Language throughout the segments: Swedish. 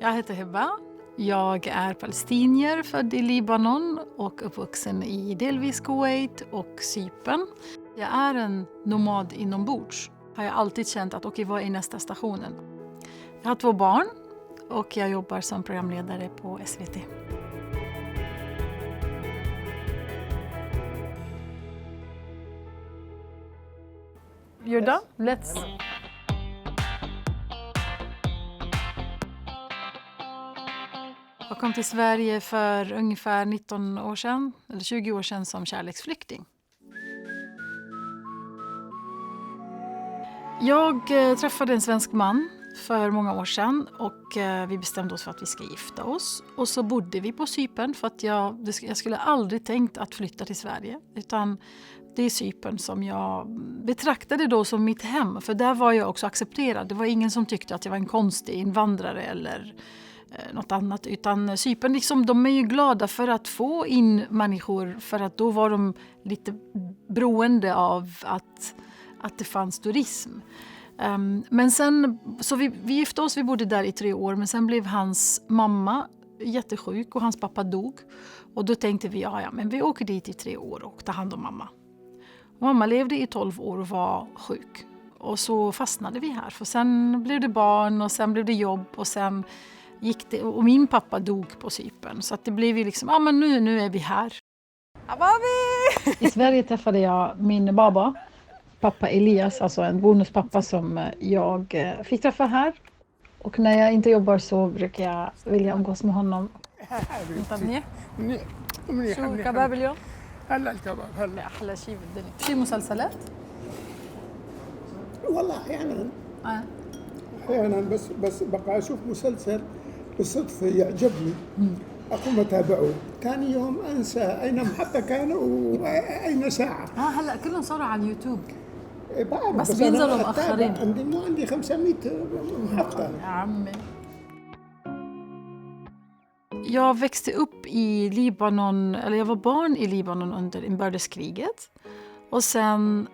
Jag heter Hebba. Jag är palestinier, född i Libanon och uppvuxen i delvis Kuwait och Cypern. Jag är en nomad inombords. Har jag alltid känt att vad är nästa stationen? Jag har 2 barn och jag jobbar som programledare på SVT. You're done? Let's... Jag kom till Sverige för ungefär 19 år sedan, eller 20 år sedan som kärleksflykting. Jag träffade en svensk man för många år sedan och vi bestämde oss för att vi ska gifta oss. Och så bodde vi på Cypern för att jag skulle aldrig tänkt att flytta till Sverige. Utan det är Cypern som jag betraktade då som mitt hem. För där var jag också accepterad. Det var ingen som tyckte att jag var en konstig invandrare eller något annat. Utan Cypern, liksom, de är ju glada för att få in människor. För att då var de lite beroende av att det fanns turism. Men sen, så vi gifte oss, vi bodde där i 3 år. Men sen blev hans mamma jättesjuk och hans pappa dog. Och då tänkte vi, men vi åker dit i 3 år och tar hand om mamma. Och mamma levde i 12 år och var sjuk. Och så fastnade vi här. För sen blev det barn och sen blev det jobb och sen gick det. Och min pappa dog på Cypern. Så att det blev ju liksom, men nu är vi här. I Sverige träffade jag min baba. Pappa Elias, alltså en bonuspappa som jag fick träffa här. Och när jag inte jobbar så brukar jag vilja umgås med honom. شو كباب اليوم؟ هلا الكباب هلا أحلى شيء بالدنيا. في مسلسلات؟ والله احيانا بس بقى اشوف مسلسل بالصدفه يعجبني اقوم اتابعه ثاني يوم انسى اين محطه كان واين ساعه. هلا كلهم صاروا على اليوتيوب. بس بينزلوا مؤخرين. عندي 500 محطه يا عمي. Jag växte upp i Libanon, eller jag var barn i Libanon under inbördeskriget. Och sen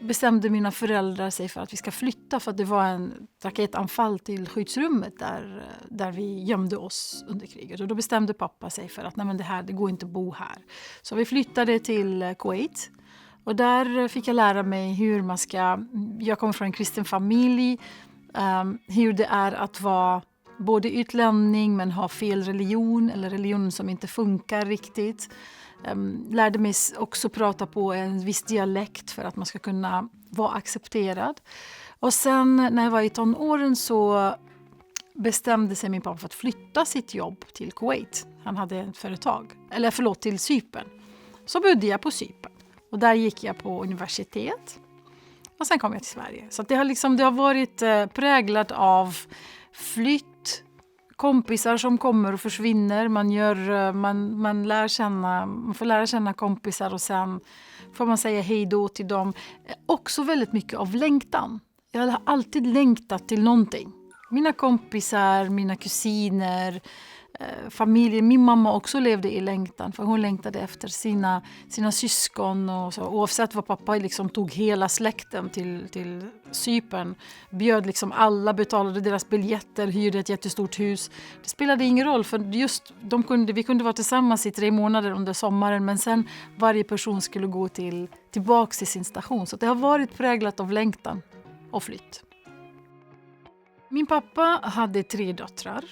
bestämde mina föräldrar sig för att vi ska flytta för att det var en raketanfall till skyddsrummet där vi gömde oss under kriget. Och då bestämde pappa sig för att det går inte att bo här. Så vi flyttade till Kuwait. Och där fick jag lära mig hur jag kommer från en kristen familj, hur det är att vara både utlänning men ha fel religion eller religion som inte funkar riktigt. Lärde mig också prata på en viss dialekt för att man ska kunna vara accepterad. Och sen när jag var i tonåren så bestämde sig min pappa för att flytta sitt jobb till Kuwait. Han hade ett företag, till Cypern. Så bodde jag på Cypern och där gick jag på universitet. Och sen kom jag till Sverige. Så det har varit präglat av flytt, kompisar som kommer och försvinner. Man får lära känna kompisar och sen får man säga hej då till dem. Också väldigt mycket av längtan. Jag har alltid längtat till någonting. Mina kompisar, mina kusiner, familjen. Min mamma också levde i längtan för hon längtade efter sina syskon och så. Oavsett vad pappa tog hela släkten till Cypern, bjöd alla, betalade deras biljetter, hyrde ett jättestort hus. Det spelade ingen roll för just vi kunde vara tillsammans i 3 månader under sommaren men sen varje person skulle gå tillbaks till sin station. Så det har varit präglat av längtan och flytt. Min pappa hade 3 döttrar.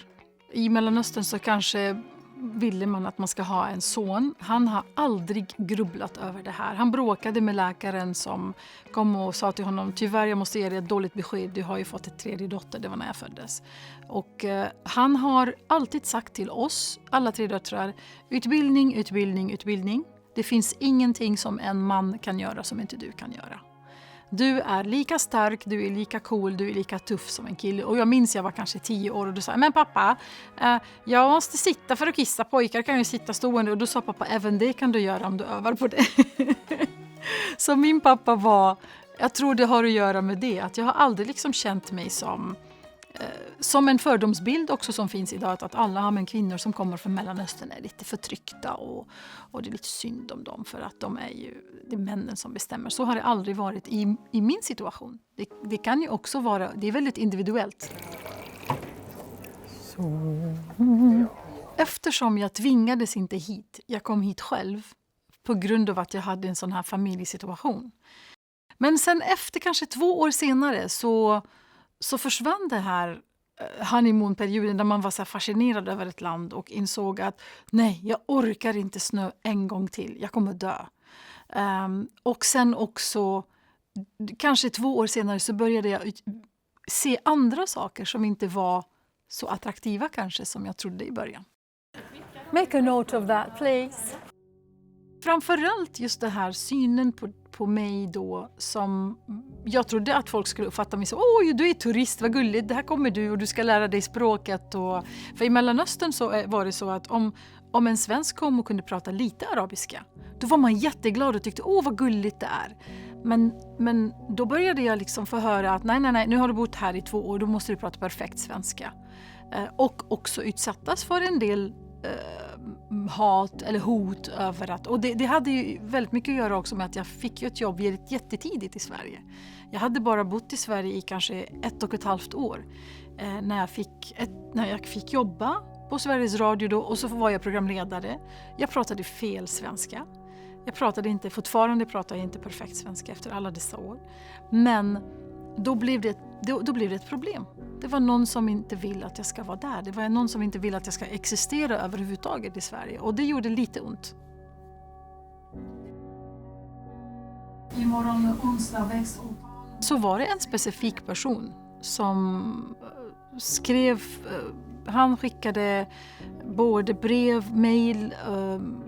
I Mellanöstern så kanske ville man att man ska ha en son. Han har aldrig grubblat över det här. Han bråkade med läkaren som kom och sa till honom, tyvärr jag måste ge dig ett dåligt besked. Du har ju fått ett 3:e dotter, det var när jag föddes. Och han har alltid sagt till oss, alla 3 döttrar, utbildning, utbildning, utbildning. Det finns ingenting som en man kan göra som inte du kan göra. Du är lika stark, du är lika cool, du är lika tuff som en kille. Och jag minns jag var kanske 10 år och då sa jag, men pappa, jag måste sitta för att kissa, pojkar kan ju sitta stående. Och då sa pappa, även det kan du göra om du övar på det. Så min pappa jag tror det har att göra med det. Att jag har aldrig känt mig som en fördomsbild också som finns idag. Att alla kvinnor som kommer från Mellanöstern är lite förtryckta och det är lite synd om dem för att det är männen som bestämmer. Så har det aldrig varit i min situation. Det kan ju också vara, det är väldigt individuellt. Eftersom jag tvingades inte hit, jag kom hit själv på grund av att jag hade en sån här familjesituation. Men sen efter kanske 2 år senare så försvann det här honeymoon-perioden där man var så här fascinerad över ett land och insåg att nej, jag orkar inte snö en gång till, jag kommer dö. Och sen också, kanske 2 år senare så började jag se andra saker som inte var så attraktiva kanske som jag trodde i början. Make a note of that, please. Framförallt just det här synen på mig då som jag trodde att folk skulle uppfatta mig så. Du är turist, vad gulligt, det här kommer du och du ska lära dig språket. För i Mellanöstern så var det så att om en svensk kom och kunde prata lite arabiska, då var man jätteglad och tyckte vad gulligt det är. Men då började jag liksom få höra att nej, nu har du bott här i 2 år, då måste du prata perfekt svenska. Och också utsattes för en del hat eller hot över att, och det hade ju väldigt mycket att göra också med att jag fick ju ett jobb jättetidigt i Sverige. Jag hade bara bott i Sverige i kanske 1,5 år när jag fick jobba på Sveriges Radio då, och så var jag programledare. Jag pratade fel svenska. Fortfarande pratar jag inte perfekt svenska efter alla dessa år. Men då blev det ett problem. Det var någon som inte vill att jag ska vara där. Det var någon som inte vill att jag ska existera överhuvudtaget i Sverige. Och det gjorde lite ont. Imorgon onsdag väcks så var det en specifik person som skrev. Han skickade både brev, mejl,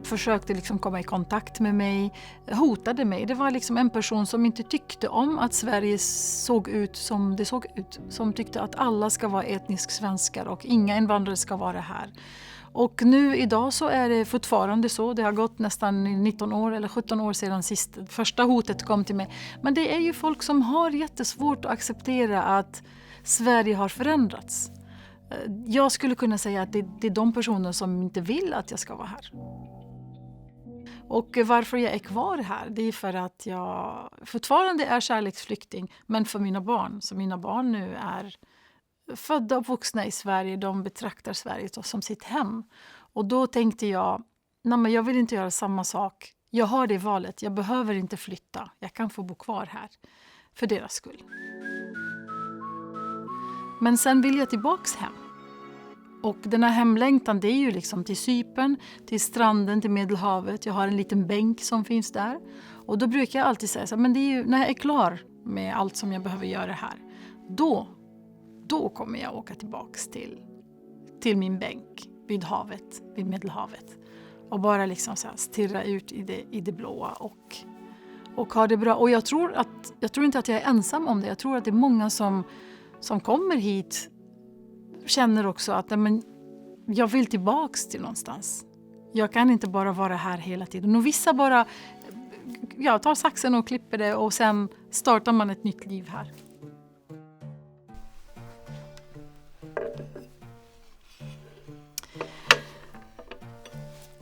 försökte liksom komma i kontakt med mig, hotade mig. Det var liksom en person som inte tyckte om att Sverige såg ut som det såg ut. Som tyckte att alla ska vara etnisk svenskar och inga invandrare ska vara här. Och nu idag så är det fortfarande så. Det har gått nästan 19 år eller 17 år sedan första hotet kom till mig. Men det är ju folk som har jättesvårt att acceptera att Sverige har förändrats. Jag skulle kunna säga att det är de personer som inte vill att jag ska vara här. Och varför jag är kvar här, det är för att jag fortfarande är kärleksflykting, men för mina barn. Så mina barn nu är födda och vuxna i Sverige, de betraktar Sverige som sitt hem. Och då tänkte jag, men jag vill inte göra samma sak. Jag har det valet, jag behöver inte flytta. Jag kan få bo kvar här för deras skull. Men sen vill jag tillbaks hem. Och den här hemlängtan, det är ju liksom till Cypern, till stranden, till Medelhavet. Jag har en liten bänk som finns där. Och då brukar jag alltid säga så här, men det är ju, när jag är klar med allt som jag behöver göra här, då kommer jag åka tillbaks till min bänk vid havet, vid Medelhavet. Och bara liksom så här stirra ut i det blåa och ha det bra. Och jag tror inte att jag är ensam om det. Jag tror att det är många som kommer hit känner också att jag vill tillbaks till någonstans. Jag kan inte bara vara här hela tiden. Och vissa bara tar saxen och klipper det och sen startar man ett nytt liv här.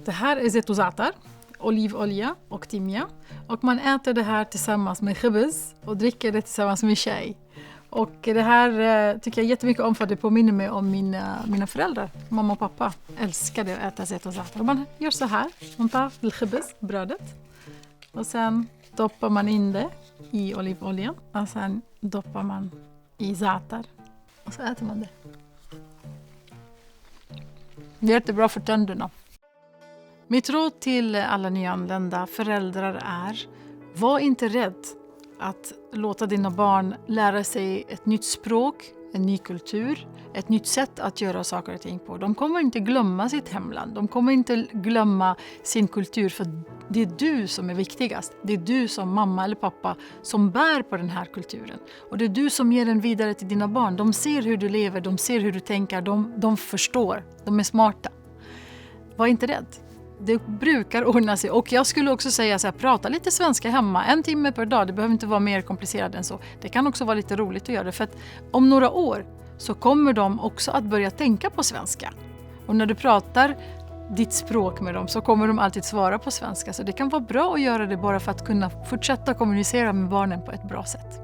Det här är zetozatar, olivolja och timja. Och man äter det här tillsammans med khibz och dricker det tillsammans med chai. Och det här tycker jag jättemycket om, för det påminner mig om mina föräldrar. Mamma och pappa älskade att äta zetozatar. Man gör så här, man tar khibz, brödet. Och sen doppar man in det i olivoljan. Och sen doppar man i zatar. Och så äter man det. Det är jättebra för tänderna. Mitt råd till alla nyanlända föräldrar är: var inte rädd att låta dina barn lära sig ett nytt språk, en ny kultur, ett nytt sätt att göra saker och ting på. De kommer inte glömma sitt hemland, de kommer inte glömma sin kultur, för det är du som är viktigast. Det är du som mamma eller pappa som bär på den här kulturen. Och det är du som ger den vidare till dina barn. De ser hur du lever, de ser hur du tänker, de förstår, de är smarta. Var inte rädd. Det brukar ordna sig. Och jag skulle också säga så här, prata lite svenska hemma 1 timme per dag. Det behöver inte vara mer komplicerat än så. Det kan också vara lite roligt att göra det. För att om några år så kommer de också att börja tänka på svenska. Och när du pratar ditt språk med dem så kommer de alltid svara på svenska. Så det kan vara bra att göra det bara för att kunna fortsätta kommunicera med barnen på ett bra sätt.